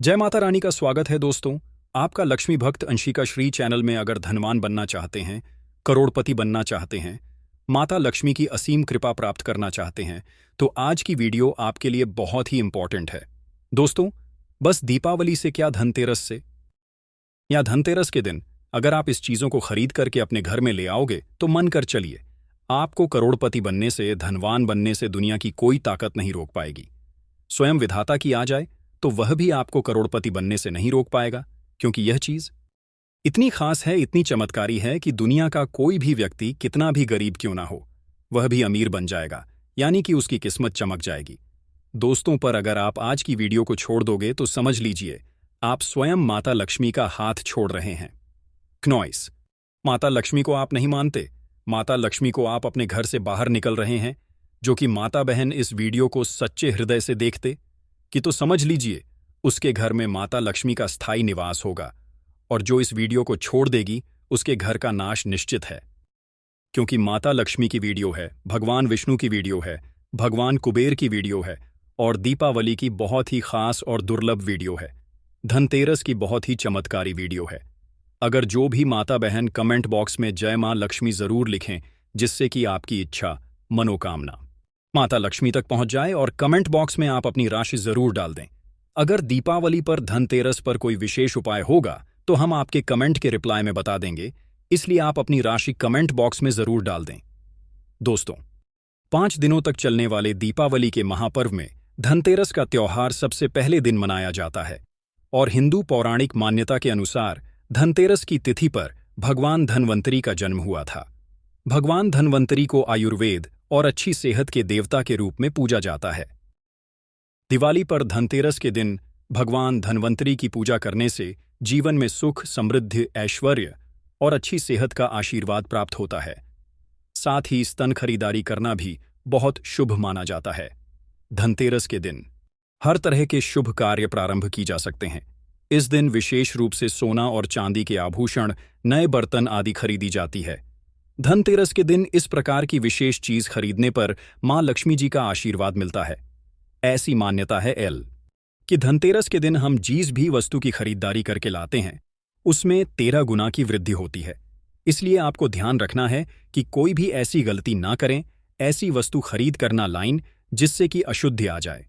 जय माता रानी का स्वागत है दोस्तों। आपका लक्ष्मी भक्त अंशिका श्री चैनल में अगर धनवान बनना चाहते हैं, करोड़पति बनना चाहते हैं, माता लक्ष्मी की असीम कृपा प्राप्त करना चाहते हैं, तो आज की वीडियो आपके लिए बहुत ही इंपॉर्टेंट है। दोस्तों, बस दीपावली से क्या धनतेरस से या धनतेरस के दिन अगर आप इस चीज़ों को खरीद करके अपने घर में ले आओगे तो मन कर चलिए, आपको करोड़पति बनने से, धनवान बनने से दुनिया की कोई ताकत नहीं रोक पाएगी। स्वयं विधाता की आ जाए तो वह भी आपको करोड़पति बनने से नहीं रोक पाएगा, क्योंकि यह चीज इतनी खास है, इतनी चमत्कारी है कि दुनिया का कोई भी व्यक्ति कितना भी गरीब क्यों ना हो, वह भी अमीर बन जाएगा, यानी कि उसकी किस्मत चमक जाएगी। दोस्तों, पर अगर आप आज की वीडियो को छोड़ दोगे तो समझ लीजिए आप स्वयं माता लक्ष्मी का हाथ छोड़ रहे हैं। क्नॉइस, माता लक्ष्मी को आप नहीं मानते, माता लक्ष्मी को आप अपने घर से बाहर निकल रहे हैं। जो कि माता बहन इस वीडियो को सच्चे हृदय से देखते कि तो समझ लीजिए उसके घर में माता लक्ष्मी का स्थायी निवास होगा, और जो इस वीडियो को छोड़ देगी उसके घर का नाश निश्चित है। क्योंकि माता लक्ष्मी की वीडियो है, भगवान विष्णु की वीडियो है, भगवान कुबेर की वीडियो है, और दीपावली की बहुत ही खास और दुर्लभ वीडियो है, धनतेरस की बहुत ही चमत्कारी वीडियो है। अगर जो भी माता बहन कमेंट बॉक्स में जय मां लक्ष्मी जरूर लिखें, जिससे कि आपकी इच्छा, मनोकामना माता लक्ष्मी तक पहुंच जाए, और कमेंट बॉक्स में आप अपनी राशि जरूर डाल दें। अगर दीपावली पर, धनतेरस पर कोई विशेष उपाय होगा तो हम आपके कमेंट के रिप्लाई में बता देंगे, इसलिए आप अपनी राशि कमेंट बॉक्स में जरूर डाल दें। दोस्तों, 5 दिनों तक चलने वाले दीपावली के महापर्व में धनतेरस का त्योहार सबसे पहले दिन मनाया जाता है, और हिंदू पौराणिक मान्यता के अनुसार धनतेरस की तिथि पर भगवान धन्वंतरी का जन्म हुआ था। भगवान धन्वंतरी को आयुर्वेद और अच्छी सेहत के देवता के रूप में पूजा जाता है। दिवाली पर धनतेरस के दिन भगवान धन्वंतरी की पूजा करने से जीवन में सुख, समृद्धि, ऐश्वर्य और अच्छी सेहत का आशीर्वाद प्राप्त होता है। साथ ही स्तन खरीदारी करना भी बहुत शुभ माना जाता है। धनतेरस के दिन हर तरह के शुभ कार्य प्रारंभ की जा सकते हैं। इस दिन विशेष रूप से सोना और चांदी के आभूषण, नए बर्तन आदि खरीदी जाती है। धनतेरस के दिन इस प्रकार की विशेष चीज खरीदने पर मां लक्ष्मी जी का आशीर्वाद मिलता है। ऐसी मान्यता है कि धनतेरस के दिन हम जिस भी वस्तु की खरीदारी करके लाते हैं उसमें 13 गुना की वृद्धि होती है। इसलिए आपको ध्यान रखना है कि कोई भी ऐसी गलती ना करें, ऐसी वस्तु खरीद कर ना लाएं जिससे कि अशुद्धि आ जाए।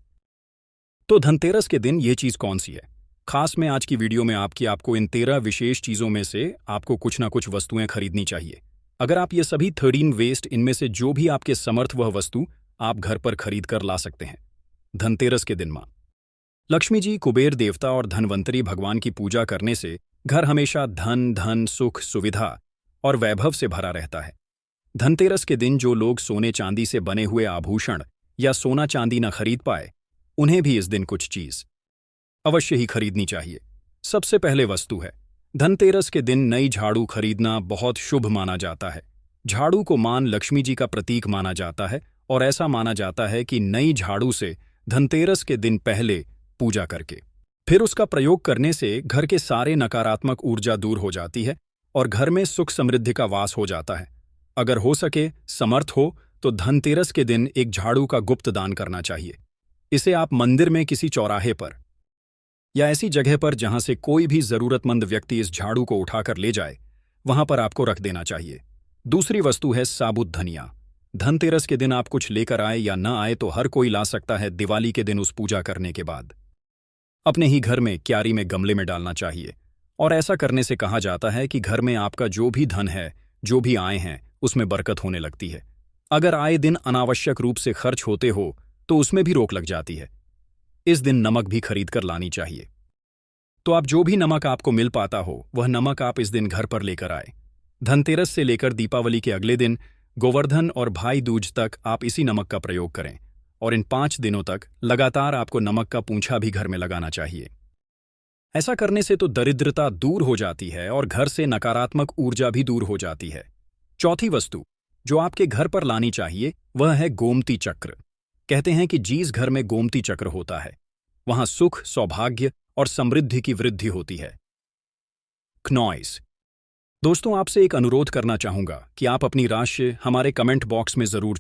तो धनतेरस के दिन ये चीज कौन सी है? खास में आज की वीडियो में आपको इन 13 विशेष चीजों में से आपको कुछ ना कुछ वस्तुएं खरीदनी चाहिए। अगर आप ये सभी 13 वेस्ट, इनमें से जो भी आपके समर्थ वह वस्तु आप घर पर खरीद कर ला सकते हैं। धनतेरस के दिन मां लक्ष्मी जी, कुबेर देवता और धन्वंतरी भगवान की पूजा करने से घर हमेशा धन, सुख, सुविधा और वैभव से भरा रहता है। धनतेरस के दिन जो लोग सोने चांदी से बने हुए आभूषण या सोना चांदी न खरीद पाए, उन्हें भी इस दिन कुछ चीज अवश्य ही खरीदनी चाहिए। सबसे पहले वस्तु है, धनतेरस के दिन नई झाड़ू खरीदना बहुत शुभ माना जाता है। झाड़ू को मां लक्ष्मी जी का प्रतीक माना जाता है, और ऐसा माना जाता है कि नई झाड़ू से धनतेरस के दिन पहले पूजा करके फिर उसका प्रयोग करने से घर के सारे नकारात्मक ऊर्जा दूर हो जाती है और घर में सुख समृद्धि का वास हो जाता है। अगर हो सके, समर्थ हो, तो धनतेरस के दिन एक झाड़ू का गुप्त दान करना चाहिए। इसे आप मंदिर में किसी चौराहे पर या ऐसी जगह पर जहां से कोई भी जरूरतमंद व्यक्ति इस झाड़ू को उठाकर ले जाए, वहां पर आपको रख देना चाहिए। दूसरी वस्तु है साबुत धनिया। धनतेरस के दिन आप कुछ लेकर आए या न आए तो हर कोई ला सकता है। दिवाली के दिन उस पूजा करने के बाद अपने ही घर में क्यारी में गमले में डालना चाहिए, और ऐसा करने से कहा जाता है कि घर में आपका जो भी धन है, जो भी आए हैं, उसमें बरकत होने लगती है। अगर आए दिन अनावश्यक रूप से खर्च होते हो तो उसमें भी रोक लग जाती है। इस दिन नमक भी खरीद कर लानी चाहिए। तो आप जो भी नमक आपको मिल पाता हो वह नमक आप इस दिन घर पर लेकर आए। धनतेरस से लेकर दीपावली के अगले दिन गोवर्धन और भाई दूज तक आप इसी नमक का प्रयोग करें, और इन 5 दिनों तक लगातार आपको नमक का पूंछा भी घर में लगाना चाहिए। ऐसा करने से तो दरिद्रता दूर हो जाती है और घर से नकारात्मक ऊर्जा भी दूर हो जाती है। चौथी वस्तु जो आपके घर पर लानी चाहिए वह है गोमती चक्र। कहते हैं कि जिस घर में गोमती चक्र होता है वहां सुख, सौभाग्य और समृद्धि की वृद्धि होती है। क्नॉइस, दोस्तों, आपसे एक अनुरोध करना चाहूंगा कि आप अपनी राशि हमारे कमेंट बॉक्स में जरूर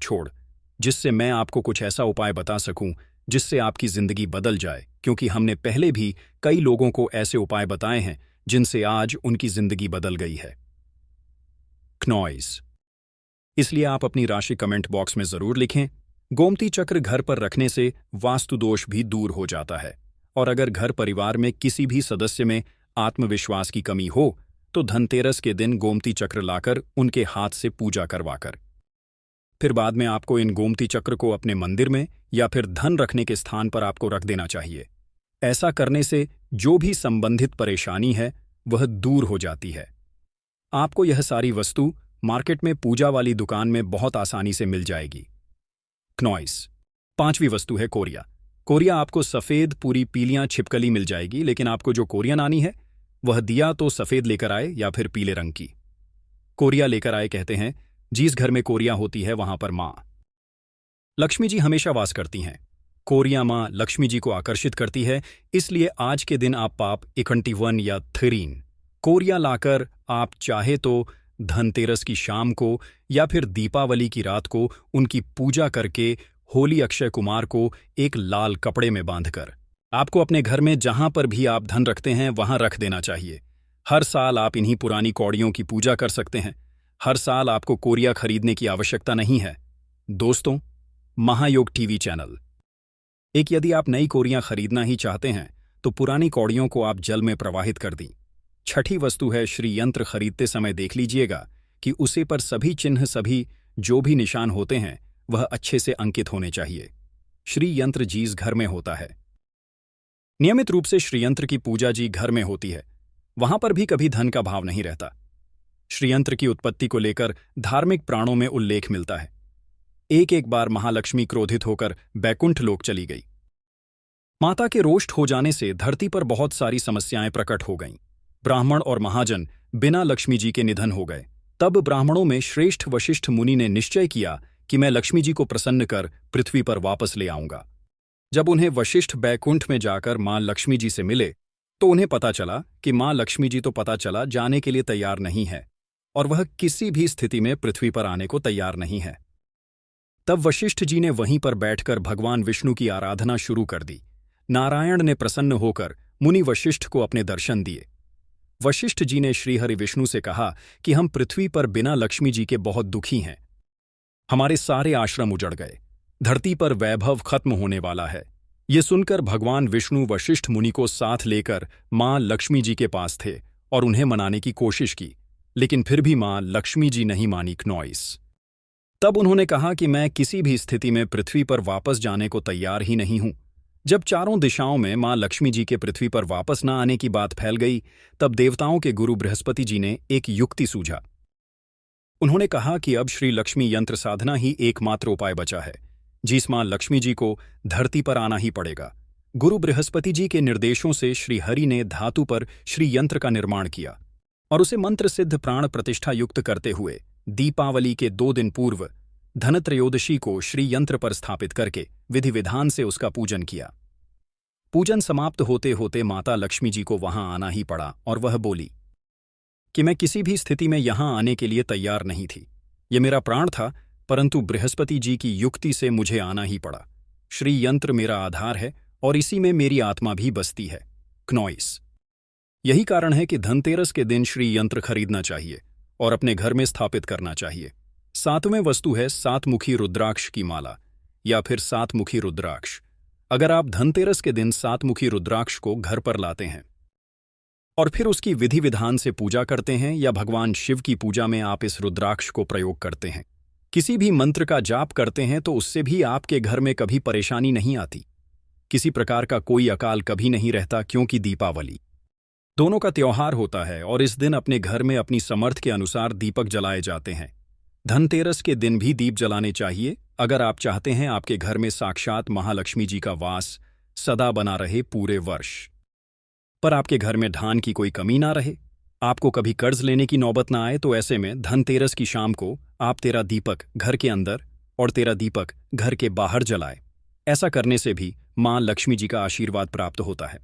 जिससे मैं आपको कुछ ऐसा उपाय बता सकूं जिससे आपकी जिंदगी बदल जाए, क्योंकि हमने पहले भी कई लोगों को ऐसे उपाय बताए हैं जिनसे आज उनकी जिंदगी बदल गई है। क्नॉइस। इसलिए आप अपनी राशि कमेंट बॉक्स में जरूर लिखें। गोमती चक्र घर पर रखने से वास्तु दोष भी दूर हो जाता है, और अगर घर परिवार में किसी भी सदस्य में आत्मविश्वास की कमी हो तो धनतेरस के दिन गोमती चक्र लाकर उनके हाथ से पूजा करवाकर फिर बाद में आपको इन गोमती चक्र को अपने मंदिर में या फिर धन रखने के स्थान पर आपको रख देना चाहिए। ऐसा करने से जो भी संबंधित परेशानी है वह दूर हो जाती है। आपको यह सारी वस्तु मार्केट में पूजा वाली दुकान में बहुत आसानी से मिल जाएगी। क्नॉइस। 5वीं वस्तु है कोरिया। कोरिया आपको सफेद पूरी पीलियां छिपकली मिल जाएगी, लेकिन आपको जो कोरिया लानी है वह दिया तो सफेद लेकर आए या फिर पीले रंग की कोरिया लेकर आए। कहते हैं जिस घर में कोरिया होती है वहां पर मां लक्ष्मी जी हमेशा वास करती हैं। कोरिया मां लक्ष्मी जी को आकर्षित करती है, इसलिए आज के दिन आप पाप 21 या 13 कोरिया लाकर आप चाहे तो धनतेरस की शाम को या फिर दीपावली की रात को उनकी पूजा करके होली अक्षय कुमार को एक लाल कपड़े में बांधकर आपको अपने घर में जहां पर भी आप धन रखते हैं वहां रख देना चाहिए। हर साल आप इन्हीं पुरानी कौड़ियों की पूजा कर सकते हैं। हर साल आपको कोरिया खरीदने की आवश्यकता नहीं है। दोस्तों, महायोग टीवी चैनल। यदि आप नई कोरियां खरीदना ही चाहते हैं तो पुरानी कौड़ियों को आप जल में प्रवाहित कर दी। छठी वस्तु है श्री यंत्र। खरीदते समय देख लीजिएगा कि उसे पर सभी चिन्ह, सभी जो भी निशान होते हैं वह अच्छे से अंकित होने चाहिए। श्री यंत्र जिस घर में होता है, नियमित रूप से श्रीयंत्र की पूजा जी घर में होती है, वहां पर भी कभी धन का भाव नहीं रहता। श्रीयंत्र की उत्पत्ति को लेकर धार्मिक प्राणों में उल्लेख मिलता है। एक बार महालक्ष्मी क्रोधित होकर बैकुंठ लोक चली गई। माता के रोष्ट हो जाने से धरती पर बहुत सारी समस्याएं प्रकट हो गईं। ब्राह्मण और महाजन बिना लक्ष्मी जी के निधन हो गए। तब ब्राह्मणों में श्रेष्ठ वशिष्ठ मुनि ने निश्चय किया कि मैं लक्ष्मी जी को प्रसन्न कर पृथ्वी पर वापस ले आऊंगा। जब उन्हें वशिष्ठ बैकुंठ में जाकर मां लक्ष्मी जी से मिले तो उन्हें पता चला कि मां लक्ष्मी जी तो पता चला जाने के लिए तैयार नहीं है, और वह किसी भी स्थिति में पृथ्वी पर आने को तैयार नहीं है। तब वशिष्ठ जी ने वहीं पर बैठकर भगवान विष्णु की आराधना शुरू कर दी। नारायण ने प्रसन्न होकर मुनि वशिष्ठ को अपने दर्शन दिए। वशिष्ठ जी ने श्रीहरि विष्णु से कहा कि हम पृथ्वी पर बिना लक्ष्मी जी के बहुत दुखी हैं। हमारे सारे आश्रम उजड़ गए, धरती पर वैभव खत्म होने वाला है। ये सुनकर भगवान विष्णु वशिष्ठ मुनि को साथ लेकर मां लक्ष्मी जी के पास थे और उन्हें मनाने की कोशिश की, लेकिन फिर भी मां लक्ष्मी जी नहीं मानी। क्नॉइस। तब उन्होंने कहा कि मैं किसी भी स्थिति में पृथ्वी पर वापस जाने को तैयार ही नहीं हूं। जब चारों दिशाओं में मां लक्ष्मी जी के पृथ्वी पर वापस न आने की बात फैल गई, तब देवताओं के गुरु बृहस्पति जी ने एक युक्ति सूझा। उन्होंने कहा कि अब श्री लक्ष्मी यंत्र साधना ही एकमात्र उपाय बचा है, जिस मां लक्ष्मी जी को धरती पर आना ही पड़ेगा। गुरु बृहस्पति जी के निर्देशों से श्री हरि ने धातु पर श्री यंत्र का निर्माण किया और उसे मंत्र सिद्ध प्राण प्रतिष्ठा युक्त करते हुए दीपावली के 2 दिन पूर्व धनत्रयोदशी को श्री यंत्र पर स्थापित करके विधि विधान से उसका पूजन किया। पूजन समाप्त होते होते माता लक्ष्मी जी को वहां आना ही पड़ा और वह बोली कि मैं किसी भी स्थिति में यहां आने के लिए तैयार नहीं थी। ये मेरा प्राण था, परंतु बृहस्पति जी की युक्ति से मुझे आना ही पड़ा। श्री यंत्र मेरा आधार है और इसी में मेरी आत्मा भी बसती है। क्नॉइस। यही कारण है कि धनतेरस के दिन श्री यंत्र खरीदना चाहिए और अपने घर में स्थापित करना चाहिए। 7वें वस्तु है 7 मुखी रुद्राक्ष की माला या फिर 7 मुखी रुद्राक्ष। अगर आप धनतेरस के दिन 7 मुखी रुद्राक्ष को घर पर लाते हैं और फिर उसकी विधि विधान से पूजा करते हैं, या भगवान शिव की पूजा में आप इस रुद्राक्ष को प्रयोग करते हैं, किसी भी मंत्र का जाप करते हैं, तो उससे भी आपके घर में कभी परेशानी नहीं आती। किसी प्रकार का कोई अकाल कभी नहीं रहता, क्योंकि दीपावली दोनों का त्योहार होता है और इस दिन अपने घर में अपनी समर्थ के अनुसार दीपक जलाए जाते हैं। धनतेरस के दिन भी दीप जलाने चाहिए अगर आप चाहते हैं आपके घर में साक्षात महालक्ष्मी जी का वास सदा बना रहे पूरे वर्ष, पर आपके घर में धान की कोई कमी ना रहे, आपको कभी कर्ज लेने की नौबत ना आए। तो ऐसे में धनतेरस की शाम को आप तेरा दीपक घर के अंदर और तेरा दीपक घर के बाहर जलाए। ऐसा करने से भी मां लक्ष्मी जी का आशीर्वाद प्राप्त होता है।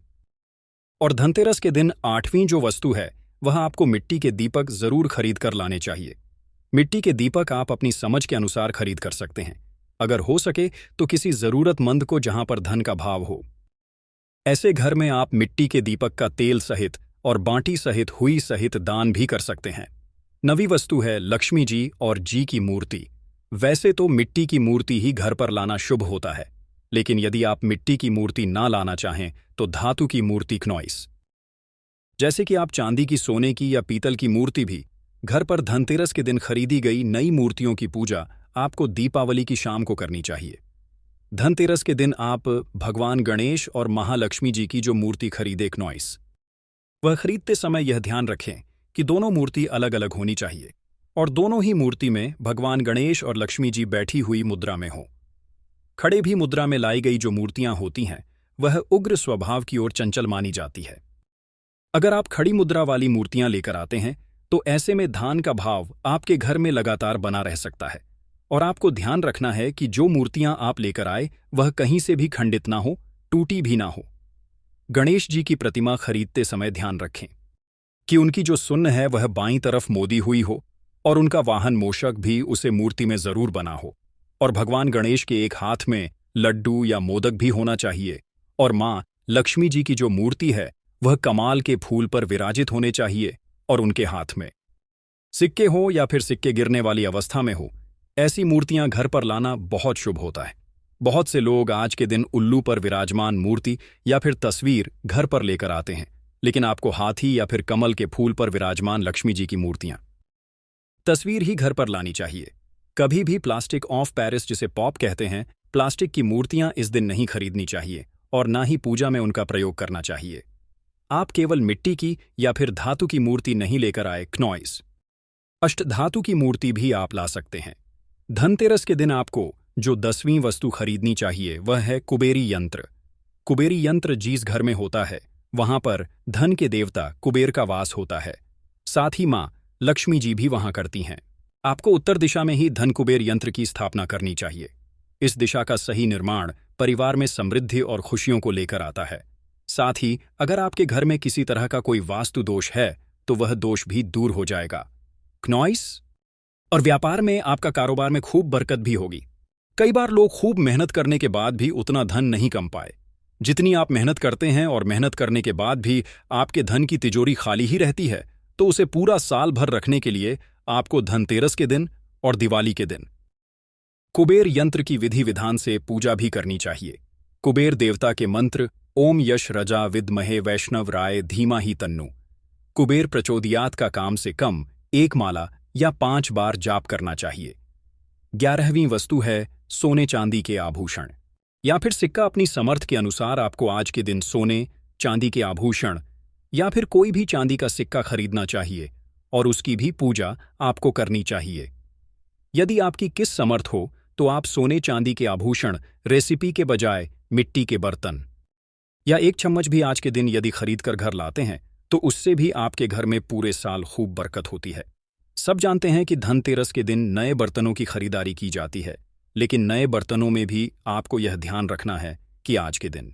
और धनतेरस के दिन 8वीं जो वस्तु है वह आपको मिट्टी के दीपक जरूर खरीद कर लाने चाहिए। मिट्टी के दीपक आप अपनी समझ के अनुसार खरीद कर सकते हैं। अगर हो सके तो किसी जरूरतमंद को जहां पर धन का भाव हो। ऐसे घर में आप मिट्टी के दीपक का तेल सहित और बांटी सहित हुई सहित दान भी कर सकते हैं। नवी वस्तु है लक्ष्मी जी और जी की मूर्ति। वैसे तो मिट्टी की मूर्ति ही घर पर लाना शुभ होता है, लेकिन यदि आप मिट्टी की मूर्ति ना लाना चाहें तो धातु की मूर्ति क्नॉइस, जैसे कि आप चांदी की, सोने की या पीतल की मूर्ति भी घर पर धनतेरस के दिन खरीदी गई नई मूर्तियों की पूजा आपको दीपावली की शाम को करनी चाहिए। धनतेरस के दिन आप भगवान गणेश और महालक्ष्मी जी की जो मूर्ति खरीदे क्नॉइस, वह खरीदते समय यह ध्यान रखें कि दोनों मूर्ति अलग अलग होनी चाहिए और दोनों ही मूर्ति में भगवान गणेश और लक्ष्मी जी बैठी हुई मुद्रा में हो। खड़े भी मुद्रा में लाई गई जो मूर्तियां होती हैं वह उग्र स्वभाव की ओर चंचल मानी जाती है। अगर आप खड़ी मुद्रा वाली मूर्तियां लेकर आते हैं तो ऐसे में धान का भाव आपके घर में लगातार बना रह सकता है और आपको ध्यान रखना है कि जो मूर्तियां आप लेकर आए वह कहीं से भी खंडित ना हो, टूटी भी ना हो। गणेश जी की प्रतिमा खरीदते समय ध्यान रखें कि उनकी जो सुन्न है वह बाईं तरफ मोदी हुई हो और उनका वाहन मूषक भी उसे मूर्ति में जरूर बना हो और भगवान गणेश के एक हाथ में लड्डू या मोदक भी होना चाहिए और मां लक्ष्मी जी की जो मूर्ति है वह कमाल के फूल पर विराजित होने चाहिए और उनके हाथ में सिक्के हो या फिर सिक्के गिरने वाली अवस्था में हो। ऐसी मूर्तियां घर पर लाना बहुत शुभ होता है। बहुत से लोग आज के दिन उल्लू पर विराजमान मूर्ति या फिर तस्वीर घर पर लेकर आते हैं, लेकिन आपको हाथी या फिर कमल के फूल पर विराजमान लक्ष्मी जी की मूर्तियां, तस्वीर ही घर पर लानी चाहिए। कभी भी प्लास्टिक ऑफ पेरिस, जिसे पॉप कहते हैं, प्लास्टिक की मूर्तियां इस दिन नहीं खरीदनी चाहिए और ना ही पूजा में उनका प्रयोग करना चाहिए। आप केवल मिट्टी की या फिर धातु की मूर्ति नहीं लेकर आए क्नॉइस, अष्टधातु की मूर्ति भी आप ला सकते हैं। धनतेरस के दिन आपको जो 10वीं वस्तु खरीदनी चाहिए वह है कुबेरी यंत्र। कुबेरी यंत्र जिस घर में होता है वहां पर धन के देवता कुबेर का वास होता है, साथ ही मां लक्ष्मी जी भी वहां करती हैं। आपको उत्तर दिशा में ही धन कुबेर यंत्र की स्थापना करनी चाहिए। इस दिशा का सही निर्माण परिवार में समृद्धि और खुशियों को लेकर आता है। साथ ही अगर आपके घर में किसी तरह का कोई वास्तु दोष है तो वह दोष भी दूर हो जाएगा क्नॉइस। और व्यापार में आपका कारोबार में खूब बरकत भी होगी। कई बार लोग खूब मेहनत करने के बाद भी उतना धन नहीं कमा पाए जितनी आप मेहनत करते हैं, और मेहनत करने के बाद भी आपके धन की तिजोरी खाली ही रहती है, तो उसे पूरा साल भर रखने के लिए आपको धनतेरस के दिन और दिवाली के दिन कुबेर यंत्र की विधि विधान से पूजा भी करनी चाहिए। कुबेर देवता के मंत्र ओम यश रजा विद्महे वैष्णव राय धीमाहि तन्नु कुबेर प्रचोदयात का काम से कम 1 माला या 5 बार जाप करना चाहिए। 11वीं वस्तु है सोने चांदी के आभूषण या फिर सिक्का। अपनी समर्थ के अनुसार आपको आज के दिन सोने चांदी के आभूषण या फिर कोई भी चांदी का सिक्का खरीदना चाहिए और उसकी भी पूजा आपको करनी चाहिए। यदि आपकी किस समर्थ हो तो आप सोने चांदी के आभूषण रेसिपी के बजाय मिट्टी के बर्तन या 1 चम्मच भी आज के दिन यदि खरीद कर घर लाते हैं तो उससे भी आपके घर में पूरे साल खूब बरकत होती है। सब जानते हैं कि धनतेरस के दिन नए बर्तनों की खरीदारी की जाती है, लेकिन नए बर्तनों में भी आपको यह ध्यान रखना है कि आज के दिन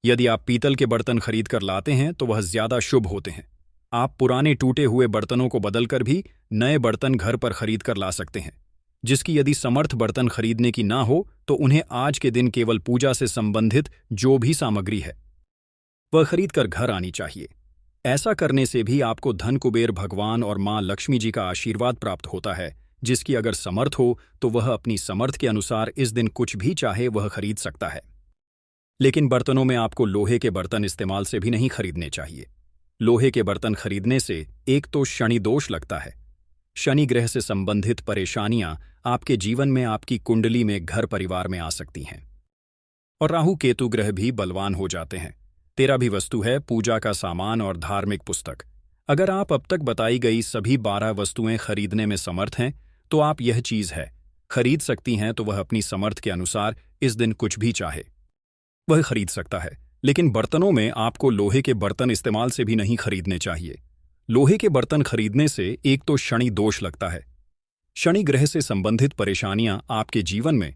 यदि आप पीतल के बर्तन खरीद कर लाते हैं तो वह ज्यादा शुभ होते हैं। आप पुराने टूटे हुए बर्तनों को बदलकर भी नए बर्तन घर पर खरीद कर ला सकते हैं। जिसकी यदि समर्थ बर्तन खरीदने की ना हो तो उन्हें आज के दिन केवल पूजा से संबंधित जो भी सामग्री है वह खरीद कर घर आनी चाहिए। ऐसा करने से भी आपको धन कुबेर भगवान और मां लक्ष्मी जी का आशीर्वाद प्राप्त होता है। जिसकी अगर समर्थ हो तो वह अपनी समर्थ के अनुसार इस दिन कुछ भी चाहे वह खरीद सकता है। लेकिन बर्तनों में आपको लोहे के बर्तन इस्तेमाल से भी नहीं खरीदने चाहिए। लोहे के बर्तन खरीदने से एक तो शनि दोष लगता है। शनि ग्रह से संबंधित परेशानियां आपके जीवन में, आपकी कुंडली में, घर परिवार में आ सकती हैं और राहु केतु ग्रह भी बलवान हो जाते हैं। 13वीं वस्तु है पूजा का सामान और धार्मिक पुस्तक। अगर आप अब तक बताई गई सभी 12 वस्तुएं खरीदने में समर्थ हैं तो आप यह चीज है खरीद सकती हैं, तो वह अपनी समर्थ के अनुसार इस दिन कुछ भी चाहे वह खरीद सकता है। लेकिन बर्तनों में आपको लोहे के बर्तन इस्तेमाल से भी नहीं खरीदने चाहिए। लोहे के बर्तन खरीदने से एक तो शनि दोष लगता है। शनि ग्रह से संबंधित परेशानियां आपके जीवन में,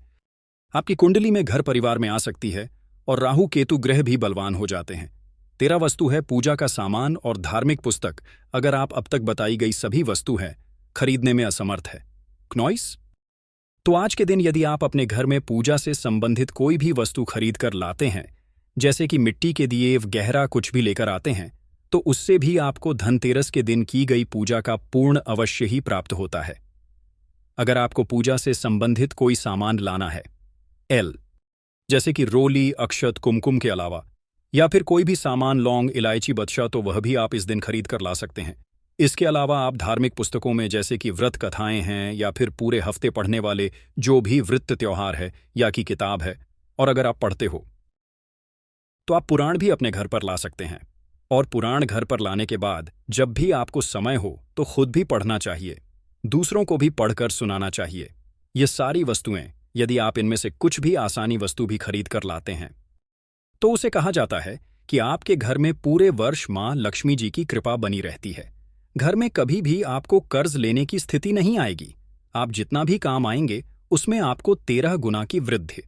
आपकी कुंडली में, घर परिवार में आ सकती है और राहु केतु ग्रह भी बलवान हो जाते हैं। 13 वस्तु है पूजा का सामान और धार्मिक पुस्तक। अगर आप अब तक बताई गई सभी वस्तु हैं खरीदने में असमर्थ है क्नॉइस तो आज के दिन यदि आप अपने घर में पूजा से संबंधित कोई भी वस्तु खरीद कर लाते हैं, जैसे कि मिट्टी के दिए गहरा कुछ भी लेकर आते हैं, तो उससे भी आपको धनतेरस के दिन की गई पूजा का पूर्ण अवश्य ही प्राप्त होता है। अगर आपको पूजा से संबंधित कोई सामान लाना है, जैसे कि रोली, अक्षत, कुमकुम के अलावा, या फिर कोई भी सामान लौंग, इलायची, बदशा, तो वह भी आप इस दिन खरीद कर ला सकते हैं। इसके अलावा आप धार्मिक पुस्तकों में जैसे कि व्रत कथाएं हैं या फिर पूरे हफ्ते पढ़ने वाले जो भी वृत्त त्योहार है या की किताब है, और अगर आप पढ़ते हो तो आप पुराण भी अपने घर पर ला सकते हैं। और पुराण घर पर लाने के बाद जब भी आपको समय हो तो खुद भी पढ़ना चाहिए, दूसरों को भी पढ़कर सुनाना चाहिए। ये सारी वस्तुएं, यदि आप इनमें से कुछ भी आसानी वस्तु भी खरीद कर लाते हैं, तो उसे कहा जाता है कि आपके घर में पूरे वर्ष मां लक्ष्मी जी की कृपा बनी रहती है। घर में कभी भी आपको कर्ज लेने की स्थिति नहीं आएगी। आप जितना भी काम आएंगे उसमें आपको 13 गुना की वृद्धि।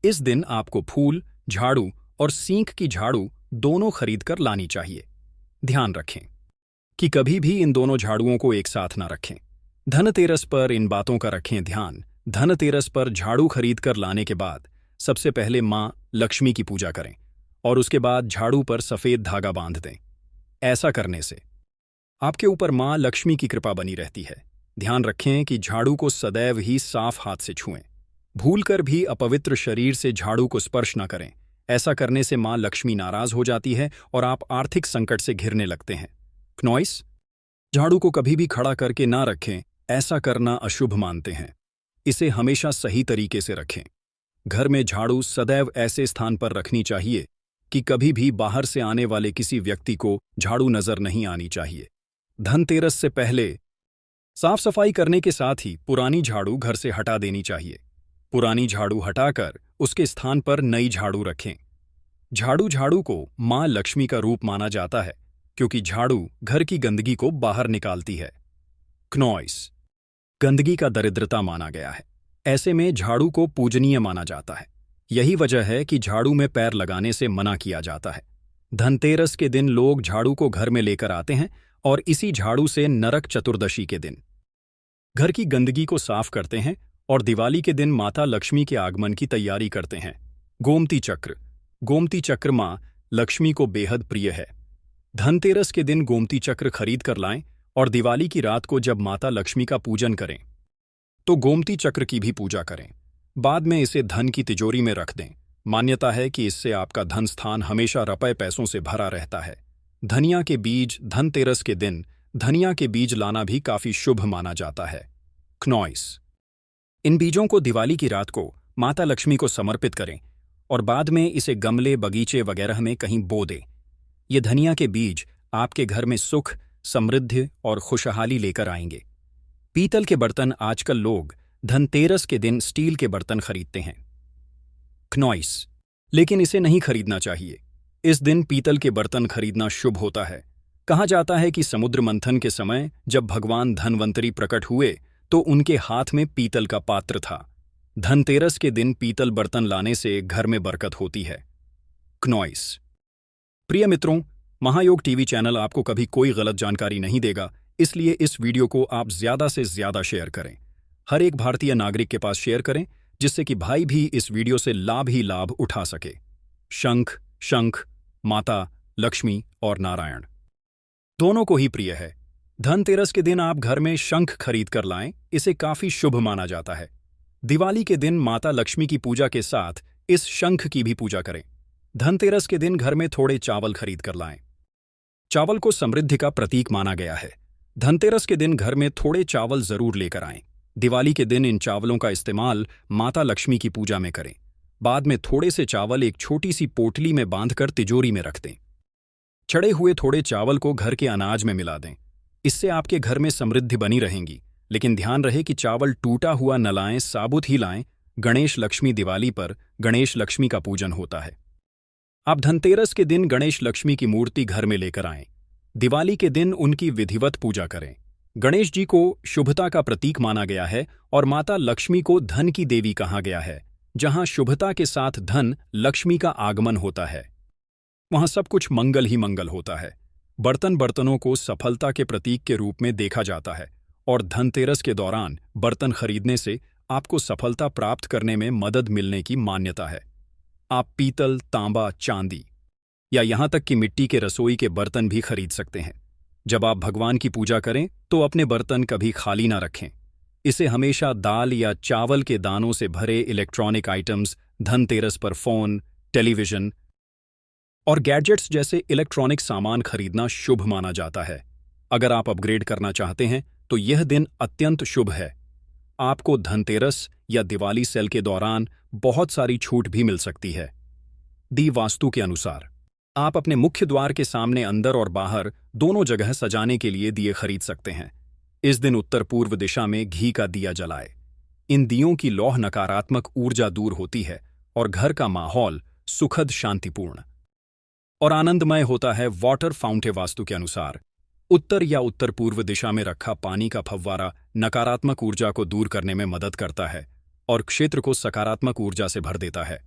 इस दिन आपको फूल, झाड़ू और सींख की झाड़ू दोनों खरीद कर लानी चाहिए। ध्यान रखें कि कभी भी इन दोनों झाड़ुओं को एक साथ ना रखें। धनतेरस पर इन बातों का रखें ध्यान। धनतेरस पर झाड़ू खरीद कर लाने के बाद सबसे पहले मां लक्ष्मी की पूजा करें और उसके बाद झाड़ू पर सफेद धागा बांध दें। ऐसा करने से आपके ऊपर मां लक्ष्मी की कृपा बनी रहती है। ध्यान रखें कि झाड़ू को सदैव ही साफ हाथ से छुएं। भूलकर भी अपवित्र शरीर से झाड़ू को स्पर्श न करें। ऐसा करने से मां लक्ष्मी नाराज हो जाती है और आप आर्थिक संकट से घिरने लगते हैं। क्नॉइस, झाड़ू को कभी भी खड़ा करके ना रखें, ऐसा करना अशुभ मानते हैं। इसे हमेशा सही तरीके से रखें। घर में झाड़ू सदैव ऐसे स्थान पर रखनी चाहिए कि कभी भी बाहर से आने वाले किसी व्यक्ति को झाड़ू नजर नहीं आनी चाहिए। धनतेरस से पहले साफ सफाई करने के साथ ही पुरानी झाड़ू घर से हटा देनी चाहिए। पुरानी झाड़ू हटाकर उसके स्थान पर नई झाड़ू रखें। झाड़ू को मां लक्ष्मी का रूप माना जाता है क्योंकि झाड़ू घर की गंदगी को बाहर निकालती है। क्नॉइस, गंदगी का दरिद्रता माना गया है। ऐसे में झाड़ू को पूजनीय माना जाता है। यही वजह है कि झाड़ू में पैर लगाने से मना किया जाता है। धनतेरस के दिन लोग झाड़ू को घर में लेकर आते हैं और इसी झाड़ू से नरक चतुर्दशी के दिन घर की गंदगी को साफ करते हैं और दिवाली के दिन माता लक्ष्मी के आगमन की तैयारी करते हैं। गोमती चक्र मां लक्ष्मी को बेहद प्रिय है। धनतेरस के दिन गोमती चक्र खरीद कर लाएं और दिवाली की रात को जब माता लक्ष्मी का पूजन करें तो गोमती चक्र की भी पूजा करें। बाद में इसे धन की तिजोरी में रख दें। मान्यता है कि इससे आपका धन स्थान हमेशा रुपए पैसों से भरा रहता है। धनिया के बीज, धनतेरस के दिन धनिया के बीज लाना भी काफी शुभ माना जाता है। क्नॉइस, इन बीजों को दिवाली की रात को माता लक्ष्मी को समर्पित करें और बाद में इसे गमले, बगीचे वगैरह में कहीं बो दें। ये धनिया के बीज आपके घर में सुख, समृद्धि और खुशहाली लेकर आएंगे। पीतल के बर्तन, आजकल लोग धनतेरस के दिन स्टील के बर्तन खरीदते हैं। क्नॉइस, लेकिन इसे नहीं खरीदना चाहिए। इस दिन पीतल के बर्तन खरीदना शुभ होता है। कहा जाता है कि समुद्र मंथन के समय जब भगवान धनवंतरी प्रकट हुए तो उनके हाथ में पीतल का पात्र था। धनतेरस के दिन पीतल बर्तन लाने से घर में बरकत होती है। क्नॉइस, प्रिय मित्रों, महायोग टीवी चैनल आपको कभी कोई गलत जानकारी नहीं देगा, इसलिए इस वीडियो को आप ज्यादा से ज्यादा शेयर करें। हर एक भारतीय नागरिक के पास शेयर करें जिससे कि भाई भी इस वीडियो से लाभ ही लाभ उठा सके। शंख माता लक्ष्मी और नारायण दोनों को ही प्रिय है। धनतेरस के दिन आप घर में शंख खरीद कर लाएं, इसे काफी शुभ माना जाता है। दिवाली के दिन माता लक्ष्मी की पूजा के साथ इस शंख की भी पूजा करें। धनतेरस के दिन घर में थोड़े चावल खरीद कर लाएं। चावल को समृद्धि का प्रतीक माना गया है। धनतेरस के दिन घर में थोड़े चावल जरूर लेकर आएं। दिवाली के दिन इन चावलों का इस्तेमाल माता लक्ष्मी की पूजा में करें। बाद में थोड़े से चावल एक छोटी सी पोटली में बांधकर तिजोरी में रख दें। चढ़े हुए थोड़े चावल को घर के अनाज में मिला दें। इससे आपके घर में समृद्धि बनी रहेंगी। लेकिन ध्यान रहे कि चावल टूटा हुआ न लाएं, साबुत ही लाएं। गणेश लक्ष्मी दिवाली पर गणेश लक्ष्मी का पूजन होता है। आप धनतेरस के दिन गणेश लक्ष्मी की मूर्ति घर में लेकर आएं। दिवाली के दिन उनकी विधिवत पूजा करें। गणेश जी को शुभता का प्रतीक माना गया है और माता लक्ष्मी को धन की देवी कहा गया है। जहां शुभता के साथ धन लक्ष्मी का आगमन होता है, वहां सब कुछ मंगल ही मंगल होता है। बर्तनों को सफलता के प्रतीक के रूप में देखा जाता है और धनतेरस के दौरान बर्तन खरीदने से आपको सफलता प्राप्त करने में मदद मिलने की मान्यता है। आप पीतल, तांबा, चांदी या यहां तक कि मिट्टी के रसोई के बर्तन भी खरीद सकते हैं। जब आप भगवान की पूजा करें तो अपने बर्तन कभी खाली ना रखें। इसे हमेशा दाल या चावल के दानों से भरे इलेक्ट्रॉनिक आइटम्स, धनतेरस पर फोन, टेलीविजन और गैजेट्स जैसे इलेक्ट्रॉनिक सामान खरीदना शुभ माना जाता है। अगर आप अपग्रेड करना चाहते हैं तो यह दिन अत्यंत शुभ है। आपको धनतेरस या दिवाली सेल के दौरान बहुत सारी छूट भी मिल सकती है। दी वास्तु के अनुसार आप अपने मुख्य द्वार के सामने अंदर और बाहर दोनों जगह सजाने के लिए दिए खरीद सकते हैं। इस दिन उत्तर पूर्व दिशा में घी का दिया जलाए। इन दियों की लौह नकारात्मक ऊर्जा दूर होती है और घर का माहौल सुखद, शांतिपूर्ण और आनंदमय होता है। वाटर फाउंटेन वास्तु के अनुसार उत्तर या उत्तर पूर्व दिशा में रखा पानी का फव्वारा नकारात्मक ऊर्जा को दूर करने में मदद करता है और क्षेत्र को सकारात्मक ऊर्जा से भर देता है।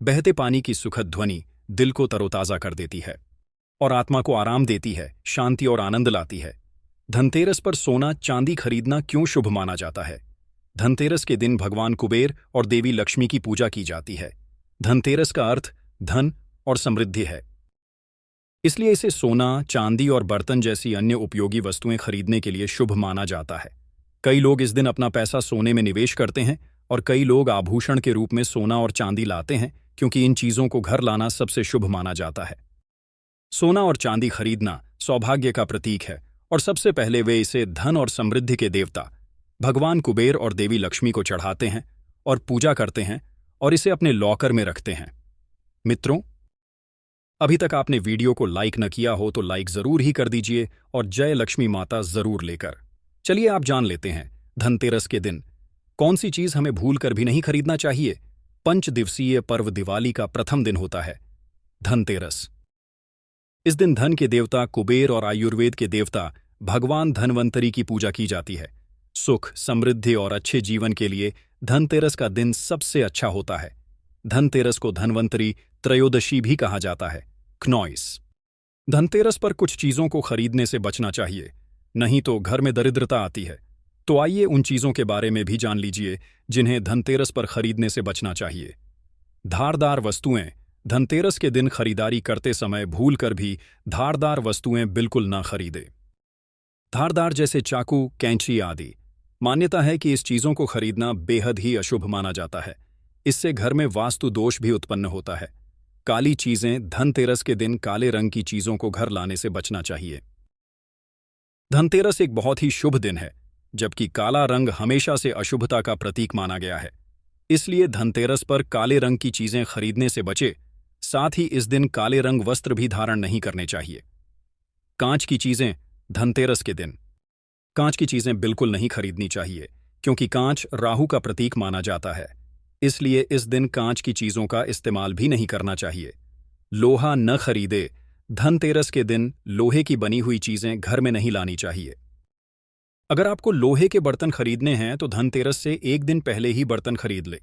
बहते पानी की सुखद ध्वनि दिल को तरोताजा कर देती है और आत्मा को आराम देती है, शांति और आनंद लाती है। धनतेरस पर सोना चांदी खरीदना क्यों शुभ माना जाता है? धनतेरस के दिन भगवान कुबेर और देवी लक्ष्मी की पूजा की जाती है। धनतेरस का अर्थ धन और समृद्धि है, इसलिए इसे सोना, चांदी और बर्तन जैसी अन्य उपयोगी वस्तुएं खरीदने के लिए शुभ माना जाता है। कई लोग इस दिन अपना पैसा सोने में निवेश करते हैं और कई लोग आभूषण के रूप में सोना और चांदी लाते हैं, क्योंकि इन चीजों को घर लाना सबसे शुभ माना जाता है। सोना और चांदी खरीदना सौभाग्य का प्रतीक है और सबसे पहले वे इसे धन और समृद्धि के देवता भगवान कुबेर और देवी लक्ष्मी को चढ़ाते हैं और पूजा करते हैं और इसे अपने लॉकर में रखते हैं। मित्रों, अभी तक आपने वीडियो को लाइक न किया हो तो लाइक जरूर ही कर दीजिए और जय लक्ष्मी माता जरूर लेकर। चलिए आप जान लेते हैं धनतेरस के दिन कौन सी चीज हमें भूल कर भी नहीं खरीदना चाहिए। 5 दिवसीय पर्व दिवाली का प्रथम दिन होता है धनतेरस। इस दिन धन के देवता कुबेर और आयुर्वेद के देवता भगवान धनवंतरी की पूजा की जाती है। सुख, समृद्धि और अच्छे जीवन के लिए धनतेरस का दिन सबसे अच्छा होता है। धनतेरस को धनवंतरी त्रयोदशी भी कहा जाता है। क्नॉइस। धनतेरस पर कुछ चीजों को खरीदने से बचना चाहिए, नहीं तो घर में दरिद्रता आती है। तो आइए उन चीजों के बारे में भी जान लीजिए जिन्हें धनतेरस पर खरीदने से बचना चाहिए। धारदार वस्तुएं। धनतेरस के दिन खरीदारी करते समय भूलकर भी धारदार वस्तुएं बिल्कुल ना खरीदें। धारदार जैसे चाकू, कैंची आदि। मान्यता है कि इस चीजों को खरीदना बेहद ही अशुभ माना जाता है। इससे घर में वास्तु दोष भी उत्पन्न होता है। काली चीजें। धनतेरस के दिन काले रंग की चीजों को घर लाने से बचना चाहिए। धनतेरस एक बहुत ही शुभ दिन है, जबकि काला रंग हमेशा से अशुभता का प्रतीक माना गया है। इसलिए धनतेरस पर काले रंग की चीजें खरीदने से बचे। साथ ही इस दिन काले रंग वस्त्र भी धारण नहीं करने चाहिए। कांच की चीजें। धनतेरस के दिन कांच की चीजें बिल्कुल नहीं खरीदनी चाहिए, क्योंकि कांच राहु का प्रतीक माना जाता है। इसलिए इस दिन कांच की चीजों का इस्तेमाल भी नहीं करना चाहिए। लोहा न खरीदे। धनतेरस के दिन लोहे की बनी हुई चीजें घर में नहीं लानी चाहिए। अगर आपको लोहे के बर्तन खरीदने हैं तो धनतेरस से एक दिन पहले ही बर्तन खरीद ले।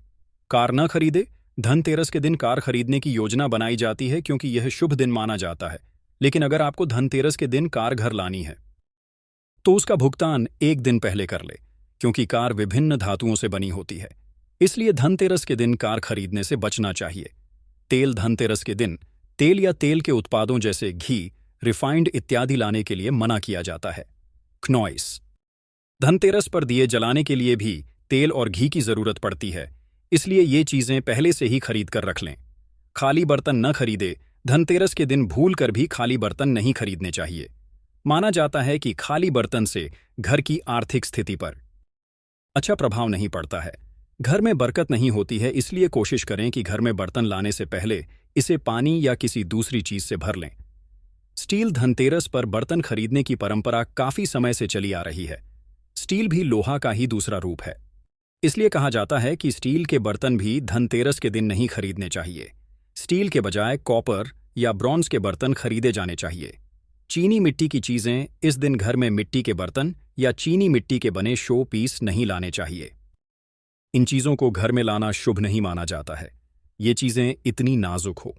कार न खरीदे। धनतेरस के दिन कार खरीदने की योजना बनाई जाती है क्योंकि यह शुभ दिन माना जाता है, लेकिन अगर आपको धनतेरस के दिन कार घर लानी है तो उसका भुगतान एक दिन पहले कर ले, क्योंकि कार विभिन्न धातुओं से बनी होती है। इसलिए धनतेरस के दिन कार खरीदने से बचना चाहिए। तेल। धनतेरस के दिन तेल या तेल के उत्पादों जैसे घी, रिफाइंड इत्यादि लाने के लिए मना किया जाता है। क्नॉइस। धनतेरस पर दिए जलाने के लिए भी तेल और घी की जरूरत पड़ती है, इसलिए ये चीजें पहले से ही खरीद कर रख लें। खाली बर्तन न खरीदे। धनतेरस के दिन भूल कर भी खाली बर्तन नहीं खरीदने चाहिए। माना जाता है कि खाली बर्तन से घर की आर्थिक स्थिति पर अच्छा प्रभाव नहीं पड़ता है, घर में बरकत नहीं होती है। इसलिए कोशिश करें कि घर में बर्तन लाने से पहले इसे पानी या किसी दूसरी चीज से भर लें। स्टील। धनतेरस पर बर्तन खरीदने की परंपरा काफी समय से चली आ रही है। स्टील भी लोहा का ही दूसरा रूप है, इसलिए कहा जाता है कि स्टील के बर्तन भी धनतेरस के दिन नहीं खरीदने चाहिए। स्टील के बजाय कॉपर या ब्रॉन्ज के बर्तन खरीदे जाने चाहिए। चीनी मिट्टी की चीजें। इस दिन घर में मिट्टी के बर्तन या चीनी मिट्टी के बने शो पीस नहीं लाने चाहिए। इन चीजों को घर में लाना शुभ नहीं माना जाता है। ये चीजें इतनी नाजुक हो